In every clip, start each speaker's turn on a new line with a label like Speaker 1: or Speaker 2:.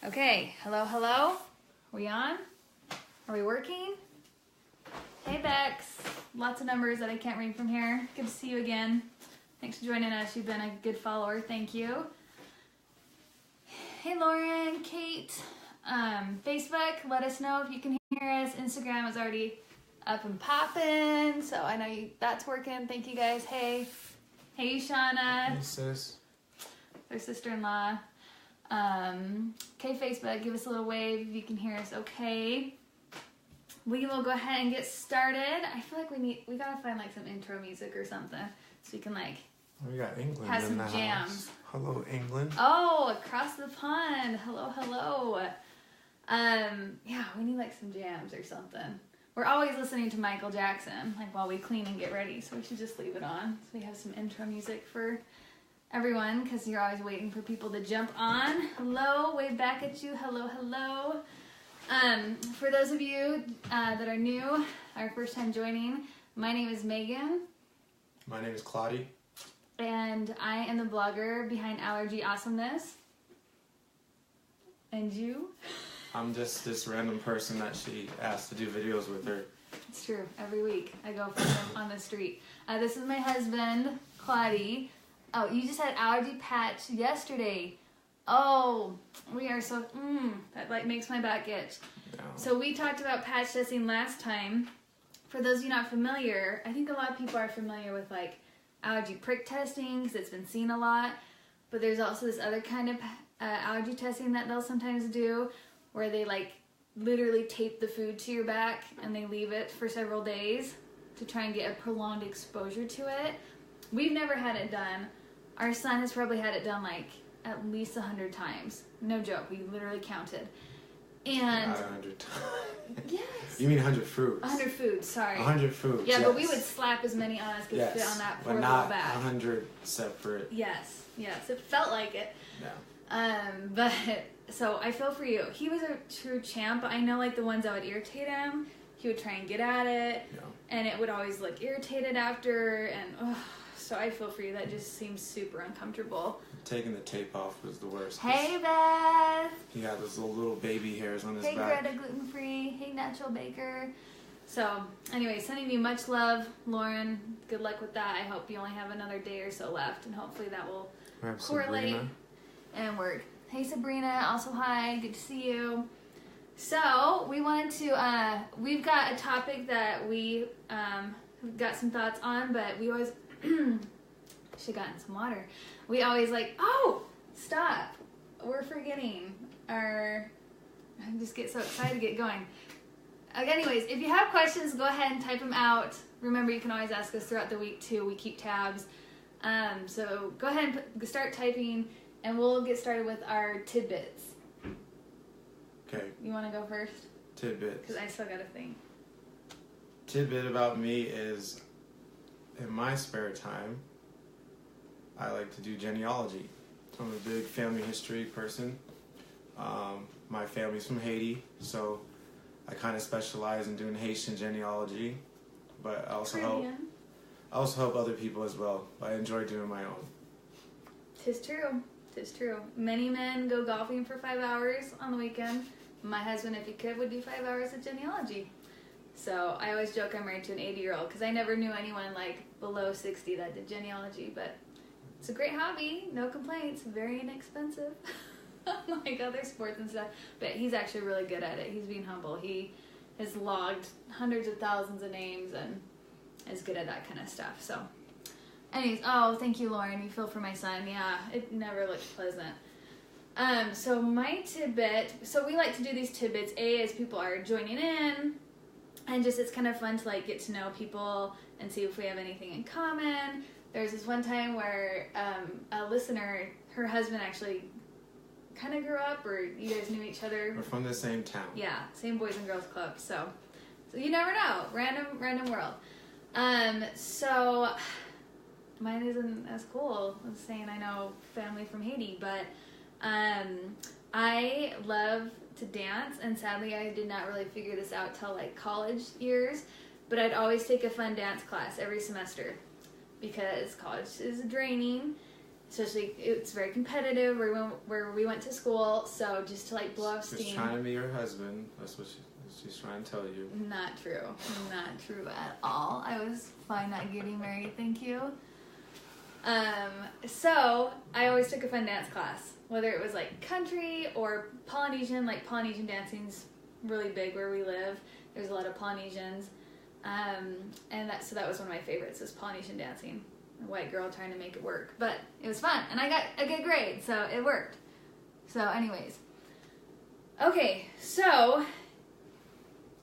Speaker 1: Okay, hello. We on? Are we working? Hey Bex, lots of numbers that I can't read from here. Good to see you again. Thanks for joining us. You've been a good follower. Thank you. Hey Lauren, Kate, Facebook, let us know if you can hear us. Instagram is already up and popping, so I know that's working. Thank you guys. Hey Shauna.
Speaker 2: Hey sis.
Speaker 1: Their sister-in-law. Okay, Facebook, give us a little wave if you can hear us. Okay, we will go ahead and get started. I feel like we gotta find like some intro music or something so we can like
Speaker 2: We got England
Speaker 1: have
Speaker 2: in
Speaker 1: some
Speaker 2: the
Speaker 1: jams.
Speaker 2: house. Hello, England.
Speaker 1: Oh, across the pond. Hello. Yeah, we need like some jams or something. We're always listening to Michael Jackson, like while we clean and get ready, so we should just leave it on. So we have some intro music for everyone, because you're always waiting for people to jump on. Hello, wave back at you. Hello. For those of you that are new, our first time joining, my name is Megan.
Speaker 2: My name is Claudia.
Speaker 1: And I am the blogger behind Allergy, Awesomeness. And you?
Speaker 2: I'm just this random person that she asked to do videos with her.
Speaker 1: It's true. Every week I go for him on the street. This is my husband, Claudia. Oh, you just had allergy patch yesterday. Oh, we are so, that like makes my back itch.
Speaker 2: No.
Speaker 1: So we talked about patch testing last time. For those of you not familiar, I think a lot of people are familiar with like allergy prick testing because it's been seen a lot. But there's also this other kind of allergy testing that they'll sometimes do where they like literally tape the food to your back and they leave it for several days to try and get a prolonged exposure to it. We've never had it done. Our son has probably had it done like at least 100 times. No joke, we literally counted. And
Speaker 2: Not 100 times.
Speaker 1: yes.
Speaker 2: You mean 100 foods?
Speaker 1: 100 foods, sorry.
Speaker 2: 100 foods.
Speaker 1: Yeah,
Speaker 2: yes.
Speaker 1: but we would slap as many on us could fit on that poor
Speaker 2: but
Speaker 1: little
Speaker 2: not
Speaker 1: back.
Speaker 2: 100 separate.
Speaker 1: Yes, it felt like it.
Speaker 2: No.
Speaker 1: But so I feel for you. He was a true champ. I know like the ones that would irritate him, he would try and get at it, and it would always look irritated after, and so I feel for you. That just seems super uncomfortable.
Speaker 2: Taking the tape off was the worst.
Speaker 1: Hey Beth.
Speaker 2: He got those little baby hairs on his
Speaker 1: Hey
Speaker 2: back.
Speaker 1: Greta Gluten Free. Hey Natural Baker. So anyway, sending you much love, Lauren. Good luck with that. I hope you only have another day or so left, and hopefully that will correlate
Speaker 2: Sabrina.
Speaker 1: and work. Hey Sabrina, also hi, good to see you. So we wanted to, we've got a topic that we got some thoughts on, but we always should have gotten some water. We always like, stop, we're forgetting I just get so excited to get going. Anyways, if you have questions, go ahead and type them out. Remember, you can always ask us throughout the week too. We keep tabs. So go ahead and start typing, and we'll get started with our tidbits.
Speaker 2: Okay.
Speaker 1: You want to go first?
Speaker 2: Tidbits.
Speaker 1: Because I still got a thing.
Speaker 2: Tidbit about me is, in my spare time, I like to do genealogy. I'm a big family history person. My family's from Haiti, so I kind of specialize in doing Haitian genealogy, but I also help other people as well. I enjoy doing my own.
Speaker 1: Tis true. Many men go golfing for 5 hours on the weekend. My husband, if he could, would do 5 hours of genealogy. So I always joke I'm married to an 80-year-old because I never knew anyone like below 60 that did genealogy, but it's a great hobby, no complaints, very inexpensive, like other sports and stuff, but he's actually really good at it. He's being humble. He has logged hundreds of thousands of names and is good at that kind of stuff. So anyways, thank you, Lauren. You feel for my son. Yeah, it never looks pleasant. So my tidbit, so we like to do these tidbits, as people are joining in, and just it's kind of fun to like get to know people and see if we have anything in common. There's this one time where a listener, her husband actually kind of grew up, or you guys knew each other.
Speaker 2: We're from the same town.
Speaker 1: Yeah, same Boys and Girls Club. So you never know. Random world. So mine isn't as cool as saying I know family from Haiti, but I love to dance, and sadly I did not really figure this out till like college years, but I'd always take a fun dance class every semester because college is draining especially it's very competitive where we went to school. So just to like blow off steam.
Speaker 2: She's trying to be your husband. That's what she's trying to tell you.
Speaker 1: Not true. Not true at all. I was fine not getting married. Thank you. So I always took a fun dance class, whether it was like country or Polynesian. Like Polynesian dancing's really big where we live. There's a lot of Polynesians, and that was one of my favorites, was Polynesian dancing. A white girl trying to make it work, but it was fun, and I got a good grade, so it worked. So, anyways, okay. So,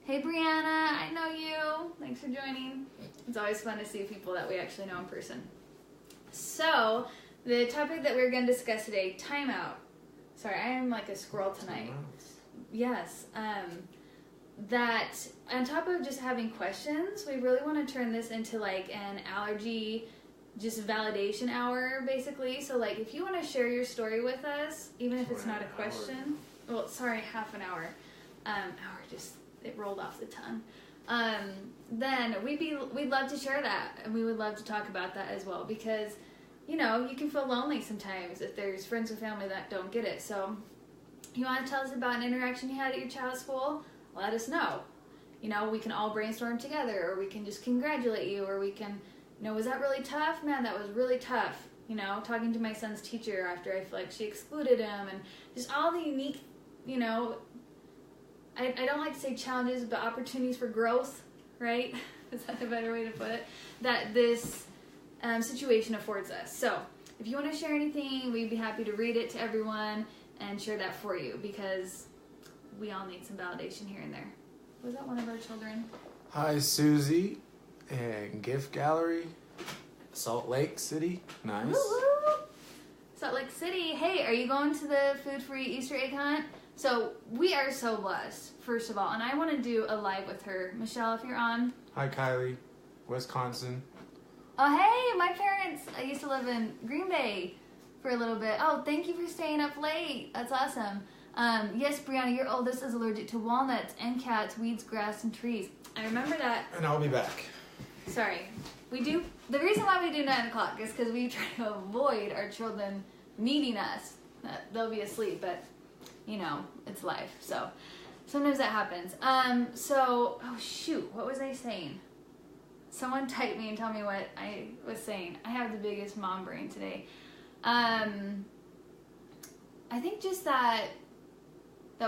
Speaker 1: hey Brianna, I know you. Thanks for joining. It's always fun to see people that we actually know in person. So, the topic that we're going to discuss today, timeout. Sorry, I am like a squirrel tonight. Yes. That on top of just having questions, we really want to turn this into like an allergy, just validation hour, basically. So, like, if you want to share your story with us, even if it's not a question. Well, sorry, half an hour. It rolled off the tongue. Then we'd love to share that, and we would love to talk about that as well, because you know you can feel lonely sometimes if there's friends or family that don't get it. So you want to tell us about an interaction you had at your child's school? Let us know. You know, we can all brainstorm together, or we can just congratulate you, or we can, you know, was that really tough? Man, that was really tough. You know, talking to my son's teacher after I feel like she excluded him, and just all the unique, you know, I don't like to say challenges, but opportunities for growth, right? Is that a better way to put it? That this situation affords us. So, if you want to share anything, we'd be happy to read it to everyone and share that for you, because we all need some validation here and there. Was that one of our children?
Speaker 2: Hi, Susie, and Gift Gallery, Salt Lake City. Nice.
Speaker 1: Woo-woo. Salt Lake City. Hey, are you going to the food-free Easter egg hunt? So we are so blessed, first of all, and I want to do a live with her. Michelle, if you're on.
Speaker 2: Hi, Kylie, Wisconsin.
Speaker 1: Oh, hey, my parents, I used to live in Green Bay for a little bit. Oh, thank you for staying up late. That's awesome. Yes, Brianna, your oldest is allergic to walnuts and cats, weeds, grass, and trees. I remember that.
Speaker 2: And I'll be back.
Speaker 1: Sorry. The reason why we do 9 o'clock is because we try to avoid our children needing us. They'll be asleep, but you know, it's life. So sometimes that happens. Oh shoot, what was I saying? Someone type me and tell me what I was saying. I have the biggest mom brain today. I think just that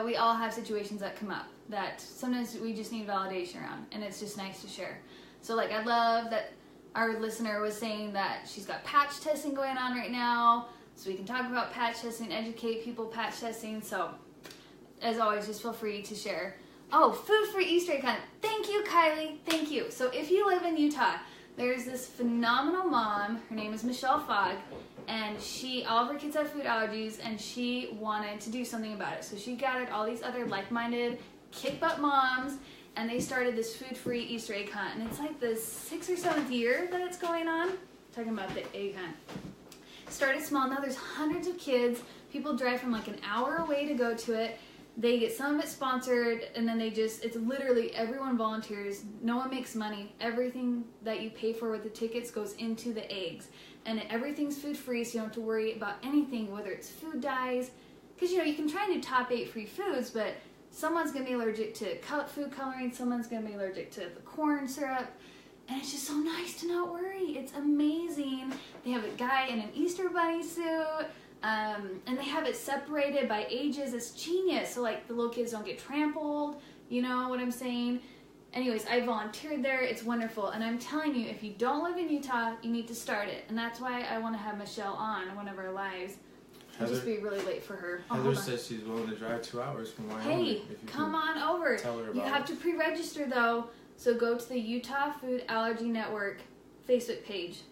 Speaker 1: we all have situations that come up that sometimes we just need validation around, and it's just nice to share. So like, I love that our listener was saying that she's got patch testing going on right now, so we can talk about patch testing, educate people patch testing. So as always, just feel free to share. Oh, food-free Easter egg hunt. Thank you, Kylie. Thank you. So if you live in Utah, there's this phenomenal mom. Her name is Michelle Fogg, and all of her kids have food allergies, and she wanted to do something about it. So she gathered all these other like-minded, kick-butt moms, and they started this food-free Easter egg hunt. And it's like the 6th or 7th year that it's going on. I'm talking about the egg hunt. Started small. Now there's hundreds of kids. People drive from like an hour away to go to it. They get some of it sponsored, and then it's literally everyone volunteers. No one makes money. Everything that you pay for with the tickets goes into the eggs. And everything's food free, so you don't have to worry about anything, whether it's food dyes. Because, you know, you can try and do top 8 free foods, but someone's going to be allergic to food coloring, someone's going to be allergic to the corn syrup. And it's just so nice to not worry. It's amazing. They have a guy in an Easter bunny suit. And they have it separated by ages. It's genius. So like the little kids don't get trampled. You know what I'm saying? Anyways, I volunteered there. It's wonderful. And I'm telling you, if you don't live in Utah, you need to start it. And that's why I want to have Michelle on one of our lives. It'll just be really late for her.
Speaker 2: Heather says she's willing to drive 2 hours from Wyoming.
Speaker 1: Hey, come on over.
Speaker 2: Tell her about
Speaker 1: you have to pre-register though. So go to the Utah Food Allergy Network Facebook page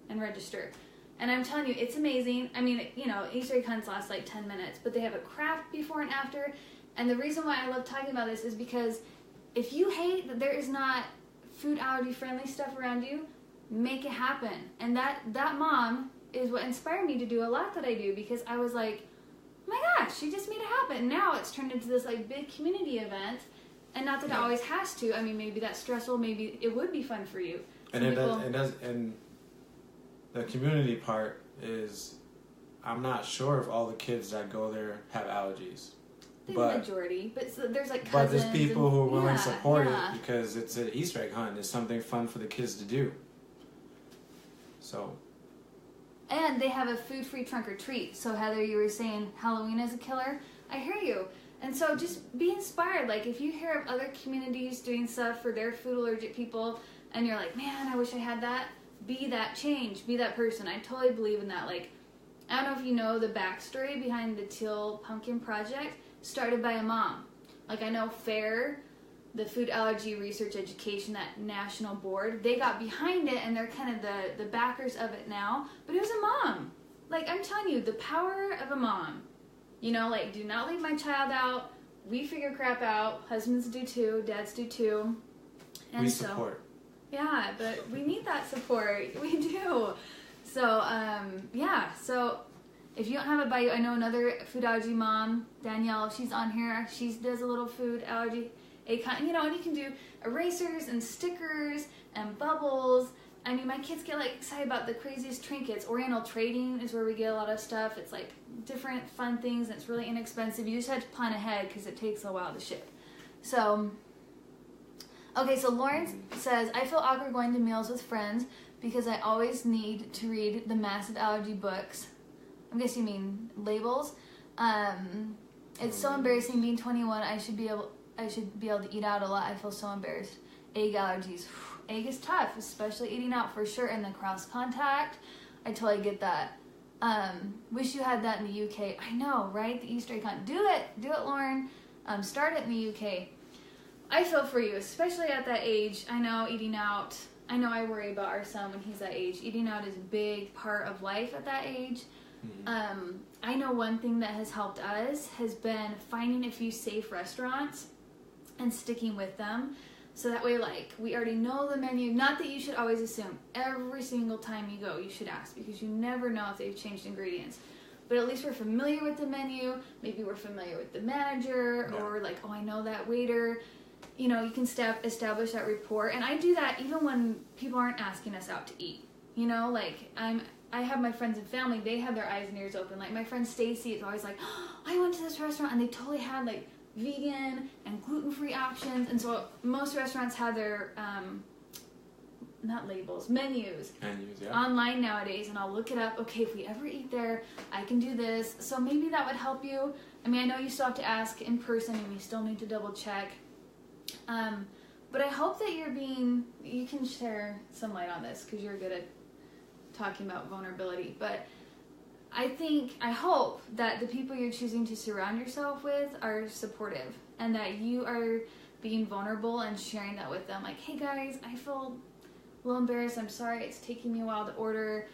Speaker 1: and register. And I'm telling you, it's amazing. I mean, you know, Easter egg hunts last like 10 minutes, but they have a craft before and after. And the reason why I love talking about this is because if you hate that there is not food allergy friendly stuff around you, make it happen. And that mom is what inspired me to do a lot that I do, because I was like, oh my gosh, she just made it happen. Now it's turned into this like big community event. And not that it always has to. I mean, maybe that's stressful. Maybe it would be fun for you.
Speaker 2: And and the community part is I'm not sure if all the kids that go there have allergies.
Speaker 1: The majority, but so there's like cousins.
Speaker 2: But there's people who are willing to support it because it's an Easter egg hunt. It's something fun for the kids to do. So.
Speaker 1: And they have a food-free trunk or treat. So Heather, you were saying Halloween is a killer. I hear you. And so just be inspired. Like if you hear of other communities doing stuff for their food allergic people and you're like, man, I wish I had that. Be that change. Be that person. I totally believe in that. Like, I don't know if you know the backstory behind the Teal Pumpkin Project. Started by a mom. Like I know FAIR, the Food Allergy Research Education, that national board, they got behind it and they're kind of the backers of it now. But it was a mom. Like I'm telling you, the power of a mom. You know, like do not leave my child out. We figure crap out. Husbands do too. Dads do too. And
Speaker 2: we support.
Speaker 1: Yeah, but we need that support. We do. So, so if you don't have it by you, I know another food allergy mom, Danielle, she's on here. She does a little food allergy, and you can do erasers and stickers and bubbles. I mean, my kids get like excited about the craziest trinkets. Oriental Trading is where we get a lot of stuff. It's like different fun things, and it's really inexpensive. You just have to plan ahead because it takes a while to ship. So, okay, so Lawrence says, I feel awkward going to meals with friends because I always need to read the massive allergy books. I guess you mean labels. It's so embarrassing being 21. I should be able to eat out a lot. I feel so embarrassed. Egg allergies. Egg is tough, especially eating out for sure. And the cross contact, I totally get that. Wish you had that in the UK. I know, right? The Easter egg hunt. Do it, Lauren. Start it in the UK. I feel for you, especially at that age. I know eating out. I know I worry about our son when he's that age. Eating out is a big part of life at that age. I know one thing that has helped us has been finding a few safe restaurants and sticking with them. So that way, like, we already know the menu. Not that you should always assume. Every single time you go, you should ask because you never know if they've changed ingredients. But at least we're familiar with the menu. Maybe we're familiar with the manager or like, oh, I know that waiter. You know, you can establish that rapport. And I do that even when people aren't asking us out to eat. You know, like, I have my friends and family, they have their eyes and ears open. Like my friend Stacy is always like, oh, I went to this restaurant and they totally had like vegan and gluten-free options. And so most restaurants have their, not labels, menus online nowadays. And I'll look it up. Okay, if we ever eat there, I can do this. So maybe that would help you. I mean, I know you still have to ask in person and you still need to double check. But I hope that you can share some light on this because you're good at talking about vulnerability, but I hope that the people you're choosing to surround yourself with are supportive and that you are being vulnerable and sharing that with them. Like, hey guys, I feel a little embarrassed. I'm sorry it's taking me a while to order.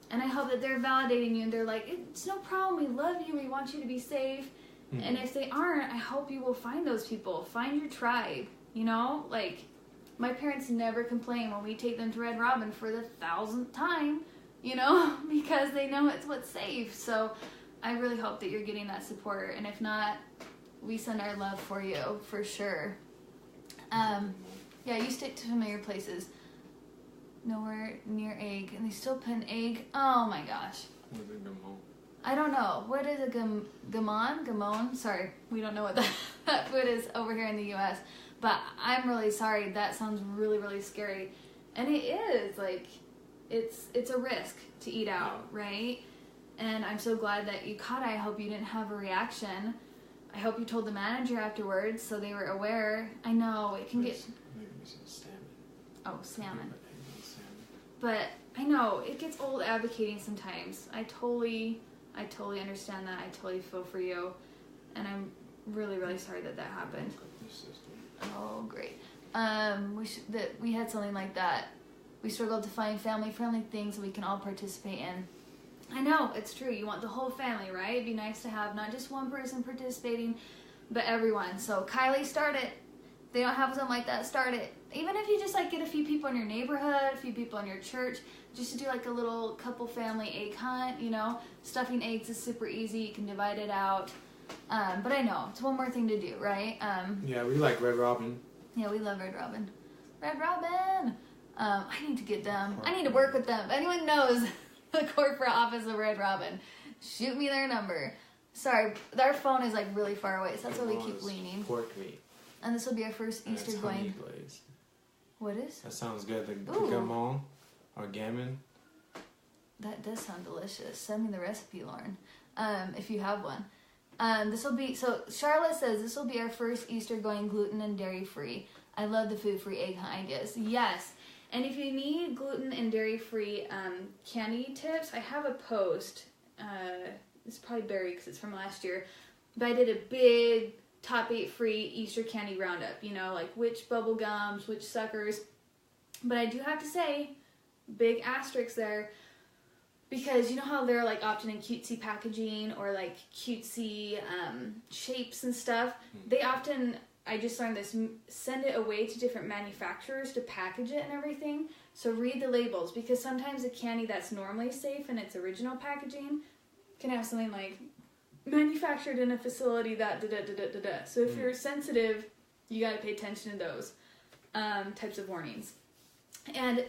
Speaker 1: And I hope that they're validating you and they're like, it's no problem. We love you. We want you to be safe. Mm-hmm. And if they aren't, I hope you will find those people. Find your tribe, you know? Like, my parents never complain when we take them to Red Robin for the 1,000th time, you know, because they know it's what's safe. So I really hope that you're getting that support. And if not, we send our love for you, for sure. Yeah, you stick to familiar places. Nowhere near egg. And they still put an egg. Oh my gosh.
Speaker 2: What is a gamon?
Speaker 1: I don't know. What is a gamon? Sorry, we don't know what that food is over here in the U.S. But I'm really sorry. That sounds really, really scary. And it is. Like, it's a risk to eat out, right? And I'm so glad that you caught it. I hope you didn't have a reaction. I hope you told the manager afterwards so they were aware. I know it can get...
Speaker 2: Maybe salmon.
Speaker 1: Oh, salmon. But I know it gets old advocating sometimes. I totally understand that. I totally feel for you. And I'm really, really sorry that happened. Oh, great. We had something like that. We struggled to find family-friendly things that we can all participate in. I know, it's true. You want the whole family, right? It'd be nice to have not just one person participating, but everyone. So, Kylie, start it. If they don't have something like that, start it. Even if you just like get a few people in your neighborhood, a few people in your church, just to do like a little couple family egg hunt, you know. Stuffing eggs is super easy. You can divide it out. But I know, it's one more thing to do, right?
Speaker 2: Yeah, we like Red Robin.
Speaker 1: Yeah, we love Red Robin. Red Robin! I need to get them. I need to work with them. If anyone knows the corporate office of Red Robin, shoot me their number. Sorry, our phone is like really far away, so that's why we keep leaning.
Speaker 2: Pork meat.
Speaker 1: And this will be our first
Speaker 2: And
Speaker 1: Easter
Speaker 2: it's
Speaker 1: going.
Speaker 2: honey glazed.
Speaker 1: What is?
Speaker 2: That sounds good. The gamon or gammon.
Speaker 1: That does sound delicious. Send me the recipe, Lauren, if you have one. This will be, so Charlotte says this will be our first Easter going gluten and dairy free. I love the food-free egg hunt ideas. Yes. And if you need gluten and dairy-free candy tips, I have a post. It's probably buried because it's from last year. But I did a big top 8 free Easter candy roundup. You know, like which bubble gums, which suckers. But I do have to say, big asterisk there. Because you know how they're like often in cutesy packaging or like cutesy shapes and stuff? They often, I just learned this, send it away to different manufacturers to package it and everything. So read the labels, because sometimes a candy that's normally safe in its original packaging can have something like manufactured in a facility that da-da-da-da-da-da. So if you're sensitive, you got to pay attention to those types of warnings. And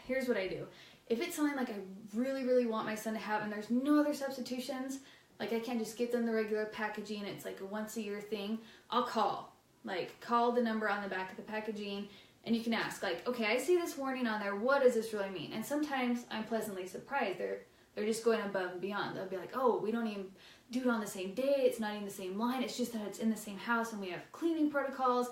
Speaker 1: here's what I do. If it's something like I really, really want my son to have and there's no other substitutions, like I can't just get them the regular packaging, it's like a once a year thing, I'll call. Like, call the number on the back of the packaging and you can ask, like, okay, I see this warning on there, what does this really mean? And sometimes I'm pleasantly surprised. They're just going above and beyond. They'll be like, oh, we don't even do it on the same day, it's not even the same line, it's just that it's in the same house and we have cleaning protocols.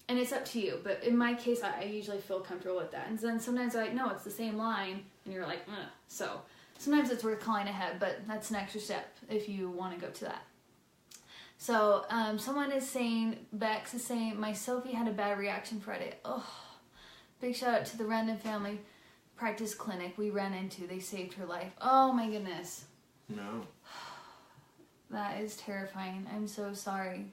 Speaker 1: And it's up to you. But in my case, I usually feel comfortable with that. And then sometimes I'm like, no, it's the same line. And you're like, ugh. So sometimes it's worth calling ahead, but that's an extra step if you want to go to that. So someone is saying, Bex is saying, my Sophie had a bad reaction Friday. Oh, big shout out to the random family practice clinic we ran into. They saved her life. Oh my goodness.
Speaker 2: No.
Speaker 1: That is terrifying. I'm so sorry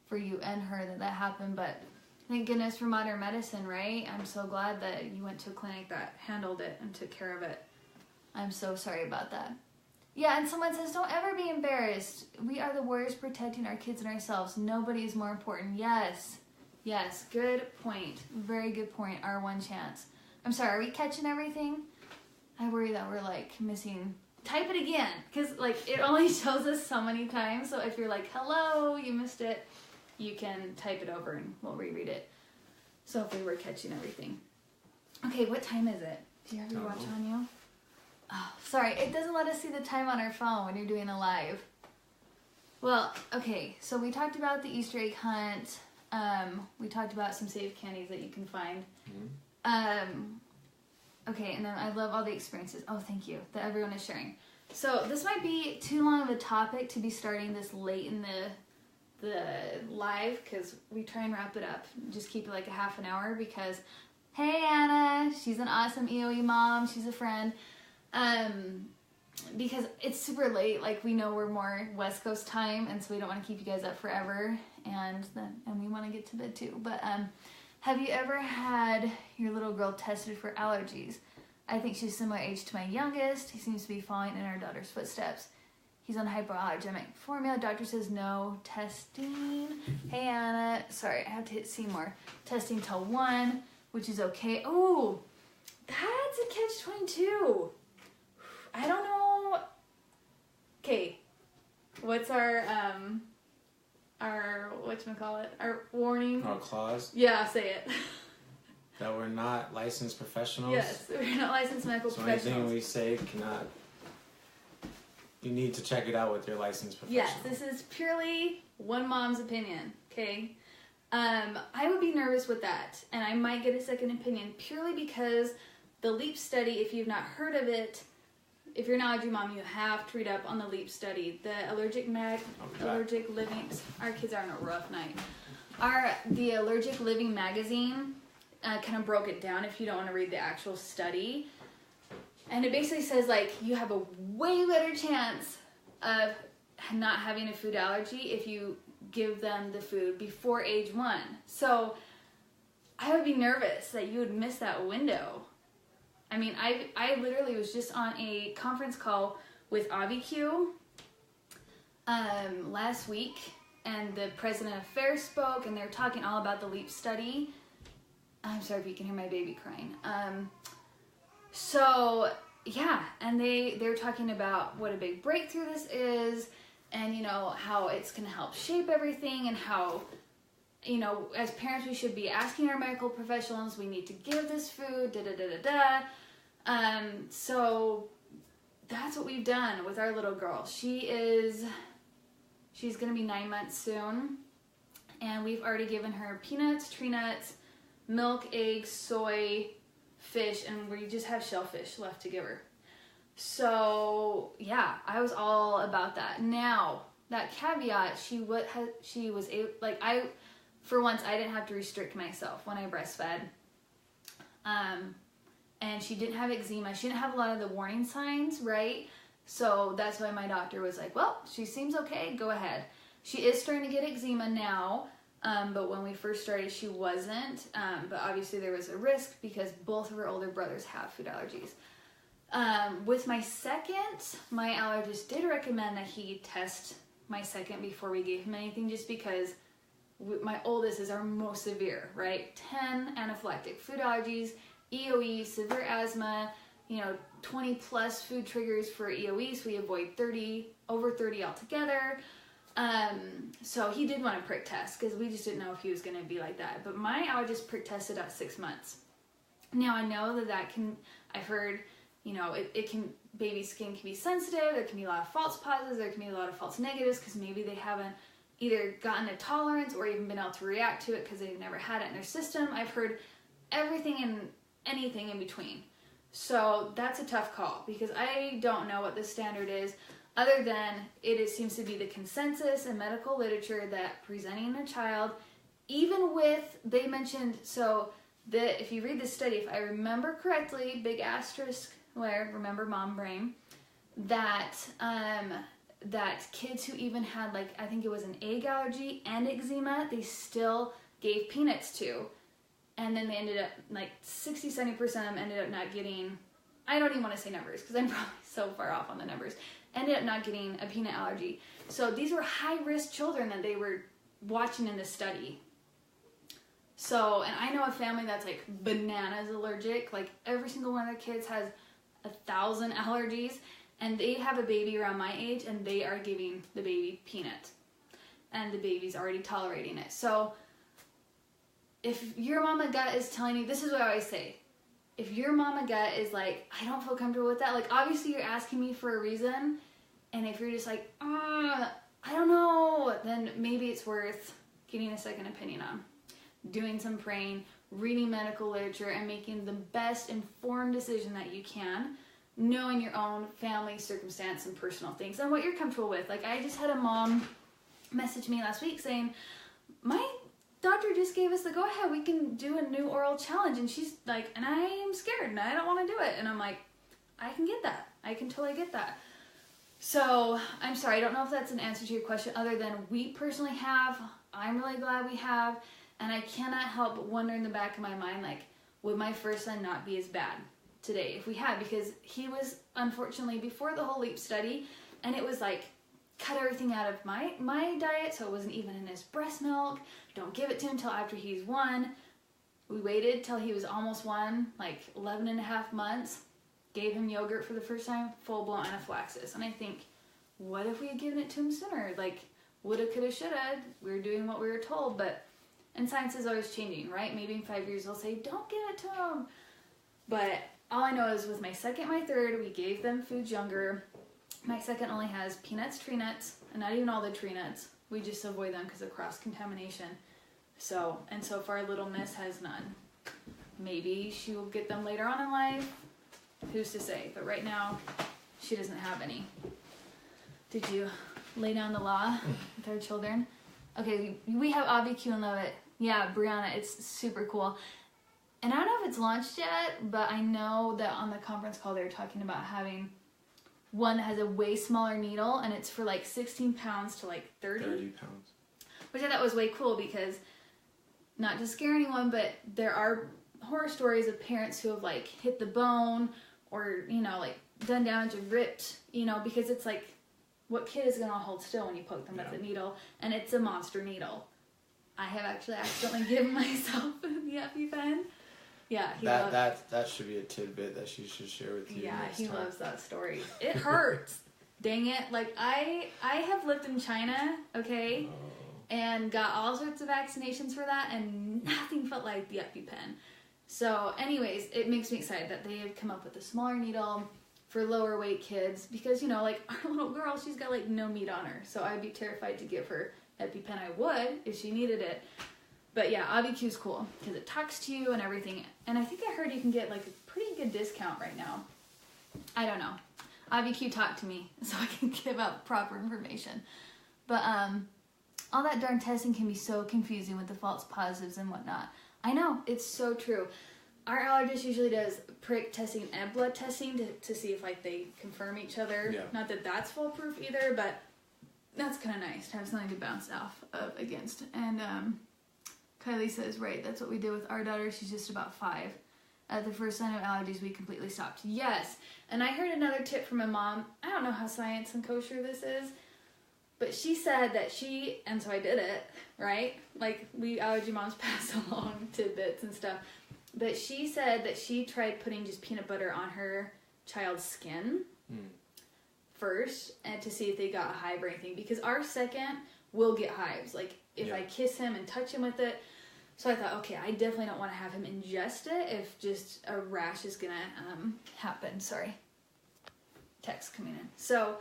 Speaker 1: for you and her that happened, but thank goodness for modern medicine, right? I'm so glad that you went to a clinic that handled it and took care of it. I'm so sorry about that. Yeah, and someone says, don't ever be embarrassed. We are the warriors protecting our kids and ourselves. Nobody is more important. Yes. Yes, good point. Very good point. Our one chance. I'm sorry, are we catching everything? I worry that we're like missing. Type it again, because like it only shows us so many times. So if you're like, hello, you missed it, you can type it over and we'll reread it. So hopefully we're catching everything. Okay, what time is it? Do you have your watch on you? Oh, sorry, it doesn't let us see the time on our phone when you're doing a live. Well, okay, so we talked about the Easter egg hunt. We talked about some safe candies that you can find. Okay, and then I love all the experiences. Oh, thank you, that everyone is sharing. So this might be too long of a topic to be starting this late in the live, because we try and wrap it up, just keep it like a half an hour, because hey Anna, she's an awesome EOE mom, she's a friend, because it's super late, like we know we're more West Coast time, and so we don't want to keep you guys up forever, and we want to get to bed too. But have you ever had your little girl tested for allergies? I think she's similar age to my youngest. He seems to be following in our daughter's footsteps. He's on hypoallergenic formula. Doctor says no testing. Hey, Anna. Sorry, I have to hit Seymour. Testing till 1, which is okay. Oh, that's a catch-22. I don't know. Okay, what's our whatchamacallit? Our warning?
Speaker 2: Our clause?
Speaker 1: Yeah, say it.
Speaker 2: That we're not licensed professionals?
Speaker 1: Yes, we're not licensed medical professionals.
Speaker 2: So anything we say cannot... You need to check it out with your licensed professional.
Speaker 1: Yes, this is purely one mom's opinion, okay? I would be nervous with that, and I might get a second opinion purely because the LEAP study, if you've not heard of it, if you're an allergy mom, you have to read up on the LEAP study. The Allergic Living... Our kids are on a rough night. The Allergic Living magazine kind of broke it down if you don't want to read the actual study. And it basically says, like, you have a way better chance of not having a food allergy if you give them the food before age 1. So I would be nervous that you would miss that window. I mean, I literally was just on a conference call with AviQ last week, and the president of FAIR spoke, and they were talking all about the LEAP study. I'm sorry if you can hear my baby crying. So yeah, and they're talking about what a big breakthrough this is, and you know how it's going to help shape everything, and how, you know, as parents we should be asking our medical professionals, we need to give this food, so that's what we've done with our little girl. She's going to be 9 months soon, and we've already given her peanuts, tree nuts, milk, eggs, soy, fish, and we just have shellfish left to give her. So yeah, I was all about that. Now, that caveat, for once I didn't have to restrict myself when I breastfed. And she didn't have eczema. She didn't have a lot of the warning signs, right? So that's why my doctor was like, well, she seems okay, go ahead. She is starting to get eczema now, but when we first started, she wasn't. But obviously there was a risk because both of her older brothers have food allergies. With my second, my allergist did recommend that he test my second before we gave him anything, just because my oldest is our most severe, right? 10 anaphylactic food allergies, EOE, severe asthma, 20 plus food triggers for EOE, so we avoid over 30 altogether. So he did want a prick test because we just didn't know if he was going to be like that. But my allergist prick tested at 6 months. Now I know I've heard, baby skin can be sensitive, there can be a lot of false positives, there can be a lot of false negatives because maybe they haven't either gotten a tolerance or even been able to react to it because they've never had it in their system. I've heard everything and anything in between. So that's a tough call because I don't know what the standard is, other than seems to be the consensus in medical literature that presenting a child, even with, they mentioned, if you read the study, if I remember correctly, big asterisk where, remember mom brain, that kids who even had, I think it was an egg allergy and eczema, they still gave peanuts to. And then they ended up, 60-70% of them ended up not getting, I don't even want to say numbers because I'm probably so far off on the numbers, ended up not getting a peanut allergy. So these were high-risk children that they were watching in the study. So, and I know a family that's bananas allergic, every single one of their kids has 1,000 allergies, and they have a baby around my age, and they are giving the baby peanut. And the baby's already tolerating it. So, if your mama gut is telling you, this is what I always say, if your mama gut is I don't feel comfortable with that, obviously you're asking me for a reason, and if you're just I don't know, then maybe it's worth getting a second opinion on. Doing some praying, reading medical literature, and making the best informed decision that you can, knowing your own family circumstance and personal things, and what you're comfortable with. I just had a mom message me last week saying, my doctor just gave us the go-ahead, we can do a new oral challenge, and she's and I am scared, and I don't want to do it, and I'm I can get that. I can totally get that. So, I'm sorry, I don't know if that's an answer to your question, other than we personally have, I'm really glad we have, and I cannot help but wonder in the back of my mind, would my first son not be as bad today if we had, because he was, unfortunately, before the whole LEAP study, and it was cut everything out of my diet, so it wasn't even in his breast milk. Don't give it to him until after he's 1. We waited till he was almost 1, 11 and a half months. Gave him yogurt for the first time, full-blown anaphylaxis. And I think, what if we had given it to him sooner? Woulda, coulda, shoulda. We were doing what we were told, and science is always changing, right? Maybe in 5 years they'll say, don't give it to him. But all I know is with my second, my third, we gave them foods younger. My second only has peanuts, tree nuts, and not even all the tree nuts. We just avoid them because of cross-contamination. So far, little miss has none. Maybe she will get them later on in life. Who's to say? But right now, she doesn't have any. Did you lay down the law with our children? Okay, we have ABQ and Love It. Yeah, Brianna, it's super cool. And I don't know if it's launched yet, but I know that on the conference call they were talking about having one that has a way smaller needle, and it's for 16 pounds to 30
Speaker 2: pounds.
Speaker 1: Which I thought was way cool because, not to scare anyone, but there are horror stories of parents who have hit the bone or, done damage or ripped, because it's what kid is going to hold still when you poke them with a needle? And it's a monster needle. I have actually accidentally given myself the EpiPen. Yeah,
Speaker 2: that should be a tidbit that she should share with you.
Speaker 1: Yeah,
Speaker 2: next
Speaker 1: he
Speaker 2: time.
Speaker 1: loves that story. It hurts. Dang it. Like, I have lived in China, okay, and got all sorts of vaccinations for that, and nothing felt like the EpiPen. So, anyways, it makes me excited that they have come up with a smaller needle for lower weight kids, because, you know, like, our little girl, she's got, like, no meat on her, so I'd be terrified to give her EpiPen. I would, if she needed it. But yeah, AviQ's cool, because it talks to you and everything, and I think I heard you can get, like, a pretty good discount right now. I don't know. AviQ talked to me so I can give out proper information. But all that darn testing can be so confusing with the false positives and whatnot. I know, it's so true. Our allergist usually does prick testing and blood testing to see if, like, they confirm each other.
Speaker 2: Yeah.
Speaker 1: Not that that's foolproof either, but that's kind of nice to have something to bounce off of against. And Kylie says, right, that's what we did with our daughter. She's just about 5. At the first sign of allergies, we completely stopped. Yes. And I heard another tip from a mom. I don't know how science and kosher this is, but she said that and so I did it, right? Like, we allergy moms pass along tidbits and stuff. But she said that she tried putting just peanut butter on her child's skin first, and to see if they got a hive or anything. Because our second will get hives. Like, if I kiss him and touch him with it. So I thought, okay, I definitely don't want to have him ingest it if just a rash is going to happen. Sorry. Text coming in. So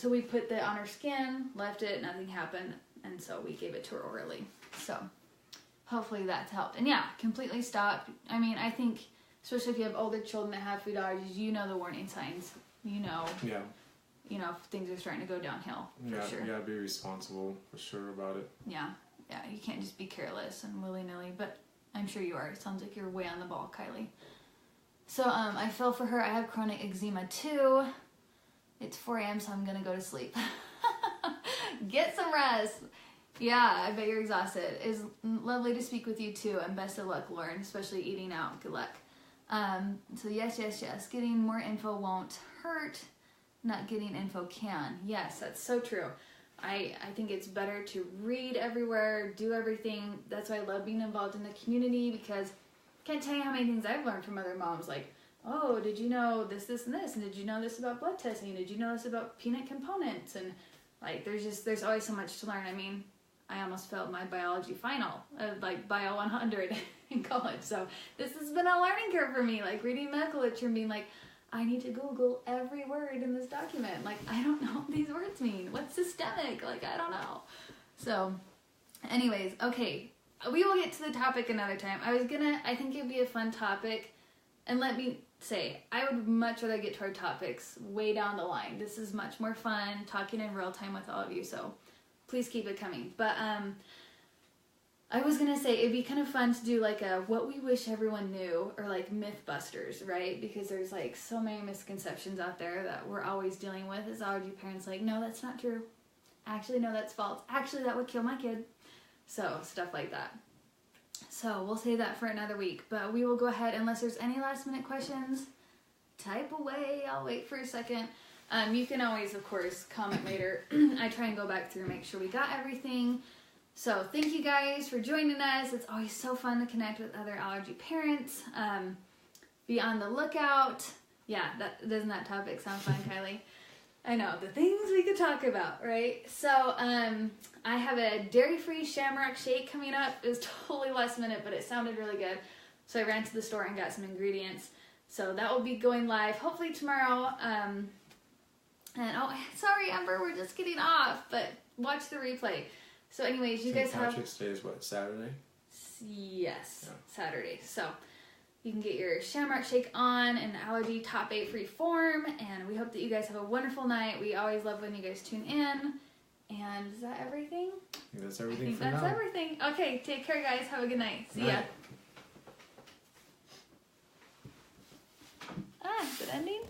Speaker 1: we put that on her skin, left it, nothing happened, and so we gave it to her orally. So hopefully that's helped. And yeah, completely stopped. I mean, I think, especially if you have older children that have food allergies, you know the warning signs. You know. Yeah. You know, if things are starting to go downhill. For sure.
Speaker 2: You gotta be responsible for sure about it.
Speaker 1: Yeah. Yeah, you can't just be careless and willy-nilly, but I'm sure you are. It sounds like you're way on the ball, Kylie. So, I fell for her. I have chronic eczema too. It's 4 a.m., so I'm gonna go to sleep. Get some rest. Yeah, I bet you're exhausted. It's lovely to speak with you too, and best of luck, Lauren, especially eating out. Good luck. So yes. Getting more info won't hurt. Not getting info can. Yes, that's so true. I think it's better to read everywhere, do everything. That's why I love being involved in the community, because I can't tell you how many things I've learned from other moms. Like, oh, did you know this, and this? And did you know this about blood testing? Did you know this about peanut components? And, like, there's always so much to learn. I mean, I almost failed my biology final, like Bio 100 in college. So this has been a learning curve for me, like reading medical literature and being like, I need to Google every word in this document. Like, I don't know what these words mean. What's systemic? Like, I don't know. So, anyways, okay. We will get to the topic another time. I think it'd be a fun topic. And let me say, I would much rather get to our topics way down the line. This is much more fun, talking in real time with all of you. So, please keep it coming. But, I was going to say, it'd be kind of fun to do like a what we wish everyone knew, or like Mythbusters, right? Because there's like so many misconceptions out there that we're always dealing with as allergy parents. Like, no, that's not true. Actually, no, that's false. Actually, that would kill my kid. So, stuff like that. So, we'll save that for another week. But we will go ahead, unless there's any last minute questions, type away. I'll wait for a second. You can always, of course, comment later. I try and go back through and make sure we got everything. So thank you guys for joining us. It's always so fun to connect with other allergy parents. Be on the lookout. Yeah, doesn't that topic sound fun, Kylie? I know, the things we could talk about, right? So I have a dairy-free shamrock shake coming up. It was totally last minute, but it sounded really good. So I ran to the store and got some ingredients. So that will be going live hopefully tomorrow. And oh, sorry, Amber, we're just getting off, but watch the replay. So anyways, you guys have... St.
Speaker 2: Patrick's Day is what, Saturday?
Speaker 1: Yes, yeah. Saturday. So you can get your shamrock shake on in allergy top 8 free form. And we hope that you guys have a wonderful night. We always love when you guys tune in. And is that everything?
Speaker 2: I think that's everything for now.
Speaker 1: That's everything. Okay, take care, guys. Have a good night. See ya. Good ending.